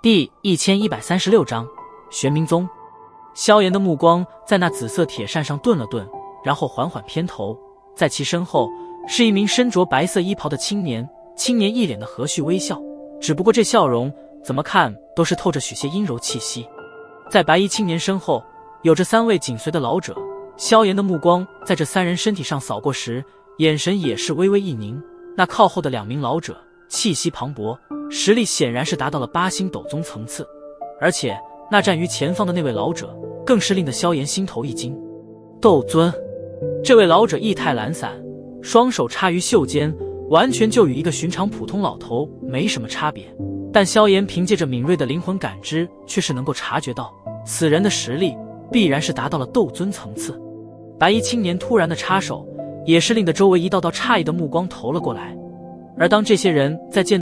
第1136章玄冥宗。萧炎的目光在那紫色铁扇上顿了顿，然后缓缓偏头，在其身后是一名身着白色衣袍的青年，青年一脸的和煦微笑，只不过这笑容怎么看都是透着许些阴柔气息。在白衣青年身后有着3位紧随的老者，萧炎的目光在这3人身体上扫过时，眼神也是微微一凝。那靠后的2名老者气息磅礴，实力显然是达到了8星斗宗层次，而且那站于前方的那位老者更是令得萧炎心头一惊。斗尊，这位老者意态懒散，双手插于袖间，完全就与一个寻常普通老头没什么差别，但萧炎凭借着敏锐的灵魂感知，却是能够察觉到此人的实力必然是达到了斗尊层次。白衣青年突然的插手，也是令得周围一道道诧异的目光投了过来，而当这些人在见